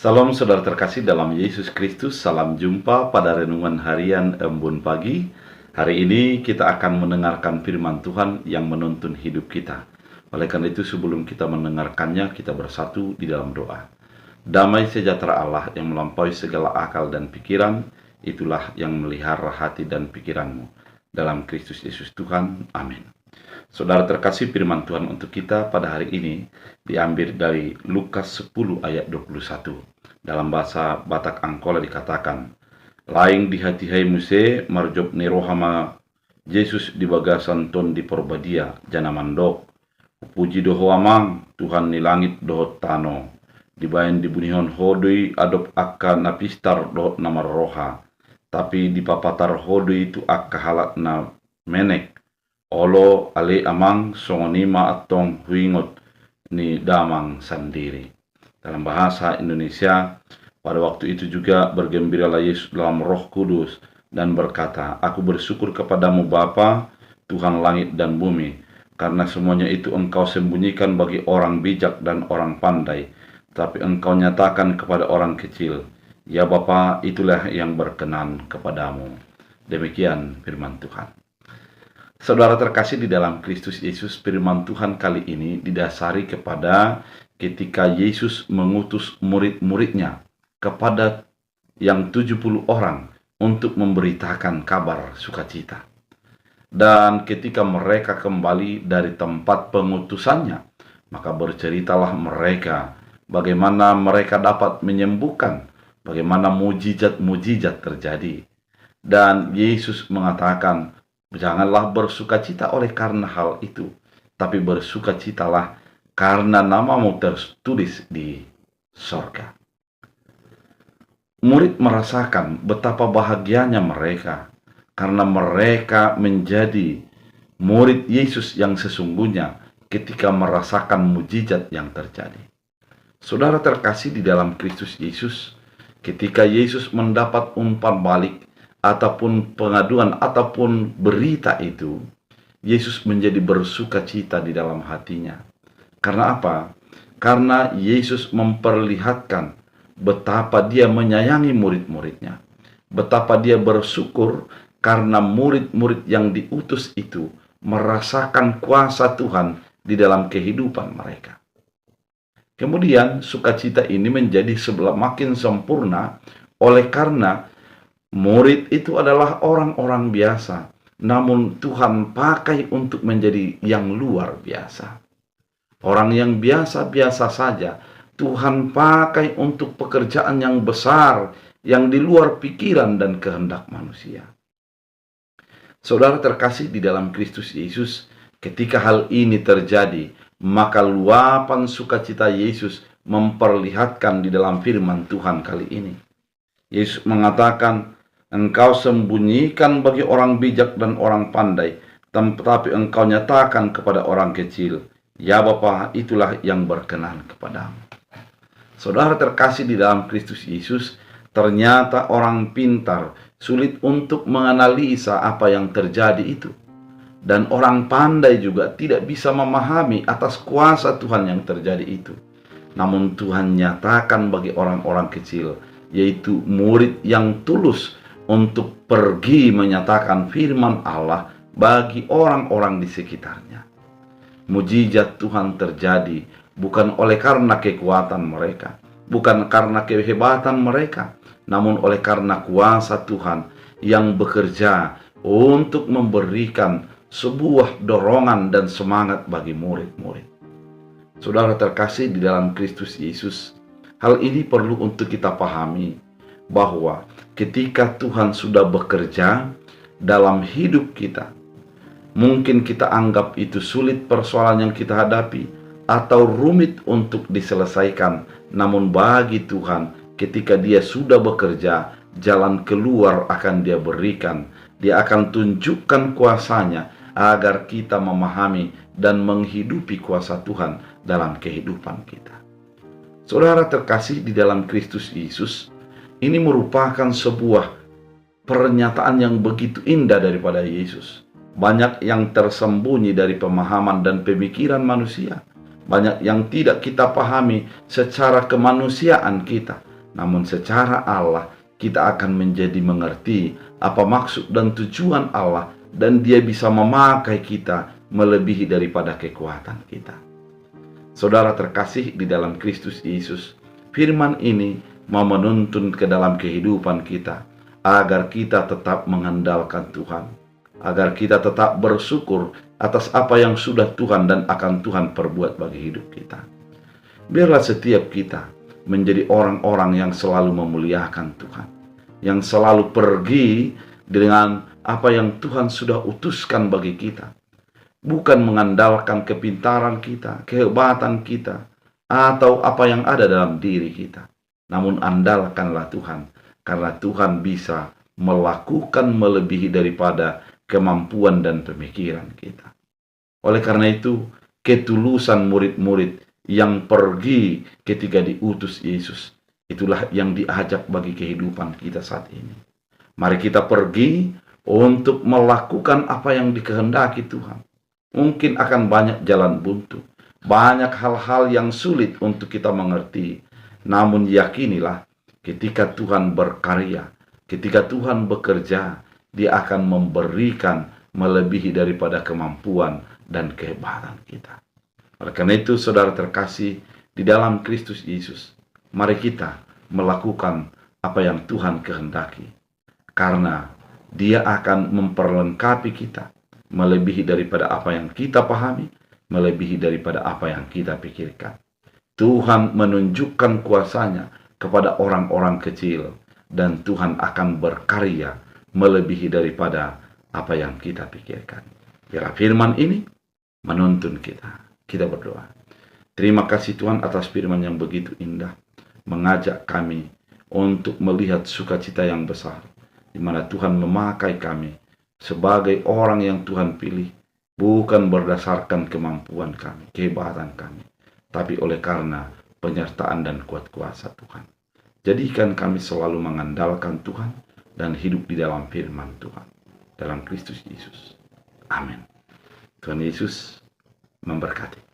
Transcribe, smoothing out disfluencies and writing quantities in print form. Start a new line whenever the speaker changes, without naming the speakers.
Salam saudara terkasih dalam Yesus Kristus, salam jumpa pada renungan harian Embun Pagi. Hari ini kita akan mendengarkan firman Tuhan yang menuntun hidup kita. Oleh karena itu sebelum kita mendengarkannya, kita bersatu di dalam doa. Damai sejahtera Allah yang melampaui segala akal dan pikiran, itulah yang melihara hati dan pikiranmu. Dalam Kristus Yesus Tuhan, amin. Saudara terkasih, firman Tuhan untuk kita pada hari ini diambil dari Lukas 10 ayat 21. Dalam bahasa Batak Angkola dikatakan, "Laing di hati hai muse marjob ne rohama Yesus di bagasan ton di porbadia jana mandok. Puji doho amang Tuhan ni langit doho tano. Dibayan dibunihon hodoi adop akka napistar doho namar roha. Tapi di papatar hodoi itu akka halak na menek. Olo ale amang songonima atong huingot ni damang sendiri." Dalam bahasa Indonesia, pada waktu itu juga bergembiralah Yesus dalam Roh Kudus dan berkata, "Aku bersyukur kepadamu Bapa, Tuhan langit dan bumi, karena semuanya itu Engkau sembunyikan bagi orang bijak dan orang pandai, tapi Engkau nyatakan kepada orang kecil. Ya Bapa, itulah yang berkenan kepadamu." Demikian firman Tuhan. Saudara terkasih di dalam Kristus Yesus, firman Tuhan kali ini didasari kepada ketika Yesus mengutus murid-muridnya kepada yang 70 orang untuk memberitakan kabar sukacita. Dan ketika mereka kembali dari tempat pengutusannya, maka berceritalah mereka bagaimana mereka dapat menyembuhkan, bagaimana mujizat-mujizat terjadi. Dan Yesus mengatakan, "Janganlah bersukacita oleh karena hal itu, tapi bersukacitalah karena namamu tertulis di sorga." Murid merasakan betapa bahagianya mereka karena mereka menjadi murid Yesus yang sesungguhnya ketika merasakan mujizat yang terjadi. Saudara terkasih di dalam Kristus Yesus, ketika Yesus mendapat umpan balik ataupun pengaduan ataupun berita itu, Yesus menjadi bersukacita di dalam hatinya. Karena apa? Karena Yesus memperlihatkan betapa dia menyayangi murid-muridnya, betapa dia bersyukur karena murid-murid yang diutus itu merasakan kuasa Tuhan di dalam kehidupan mereka. Kemudian sukacita ini menjadi makin sempurna oleh karena murid itu adalah orang-orang biasa, namun Tuhan pakai untuk menjadi yang luar biasa. Orang yang biasa-biasa saja, Tuhan pakai untuk pekerjaan yang besar, yang di luar pikiran dan kehendak manusia. Saudara terkasih di dalam Kristus Yesus, ketika hal ini terjadi, maka luapan sukacita Yesus memperlihatkan di dalam firman Tuhan kali ini. Yesus mengatakan, "Engkau sembunyikan bagi orang bijak dan orang pandai, tetapi Engkau nyatakan kepada orang kecil. Ya Bapa, itulah yang berkenan kepadamu." Saudara terkasih di dalam Kristus Yesus, ternyata orang pintar sulit untuk menganalisa apa yang terjadi itu. Dan orang pandai juga tidak bisa memahami atas kuasa Tuhan yang terjadi itu. Namun Tuhan nyatakan bagi orang-orang kecil, yaitu murid yang tulus untuk pergi menyatakan firman Allah bagi orang-orang di sekitarnya. Mujizat Tuhan terjadi bukan oleh karena kekuatan mereka, bukan karena kehebatan mereka, namun oleh karena kuasa Tuhan yang bekerja untuk memberikan sebuah dorongan dan semangat bagi murid-murid. Saudara terkasih di dalam Kristus Yesus, hal ini perlu untuk kita pahami bahwa ketika Tuhan sudah bekerja dalam hidup kita, mungkin kita anggap itu sulit persoalan yang kita hadapi atau rumit untuk diselesaikan. Namun bagi Tuhan, ketika Dia sudah bekerja, jalan keluar akan Dia berikan. Dia akan tunjukkan kuasanya agar kita memahami dan menghidupi kuasa Tuhan dalam kehidupan kita. Saudara terkasih di dalam Kristus Yesus, ini merupakan sebuah pernyataan yang begitu indah daripada Yesus. Banyak yang tersembunyi dari pemahaman dan pemikiran manusia. Banyak yang tidak kita pahami secara kemanusiaan kita. namun secara Allah kita akan menjadi mengerti apa maksud dan tujuan Allah, dan Dia bisa memakai kita melebihi daripada kekuatan kita. Saudara terkasih di dalam Kristus Yesus, firman ini mau menuntun ke dalam kehidupan kita agar kita tetap mengandalkan Tuhan, agar kita tetap bersyukur atas apa yang sudah Tuhan dan akan Tuhan perbuat bagi hidup kita. Biarlah setiap kita menjadi orang-orang yang selalu memuliakan Tuhan, yang selalu pergi dengan apa yang Tuhan sudah utuskan bagi kita, bukan mengandalkan kepintaran kita, kehebatan kita, atau apa yang ada dalam diri kita, namun andalkanlah Tuhan, karena Tuhan bisa melakukan melebihi daripada kemampuan dan pemikiran kita. Oleh karena itu, ketulusan murid-murid yang pergi ketika diutus Yesus, itulah yang diajak bagi kehidupan kita saat ini. Mari kita pergi untuk melakukan apa yang dikehendaki Tuhan. Mungkin akan banyak jalan buntu, banyak hal-hal yang sulit untuk kita mengerti. Namun yakinilah, ketika Tuhan berkarya, ketika Tuhan bekerja, Dia akan memberikan melebihi daripada kemampuan dan kehebatan kita. Oleh karena itu, saudara terkasih di dalam Kristus Yesus, mari kita melakukan apa yang Tuhan kehendaki, karena Dia akan memperlengkapi kita melebihi daripada apa yang kita pahami, melebihi daripada apa yang kita pikirkan. Tuhan menunjukkan kuasa-Nya kepada orang-orang kecil, dan Tuhan akan berkarya melebihi daripada apa yang kita pikirkan. Biarlah firman ini menuntun kita. Kita berdoa. Terima kasih Tuhan atas firman yang begitu indah, mengajak kami untuk melihat sukacita yang besar, di mana Tuhan memakai kami sebagai orang yang Tuhan pilih, bukan berdasarkan kemampuan kami, kehebatan kami, tapi oleh karena penyertaan dan kuat kuasa Tuhan. Jadikan kami selalu mengandalkan Tuhan dan hidup di dalam firman Tuhan, dalam Kristus Yesus. Amin. Tuhan Yesus memberkati.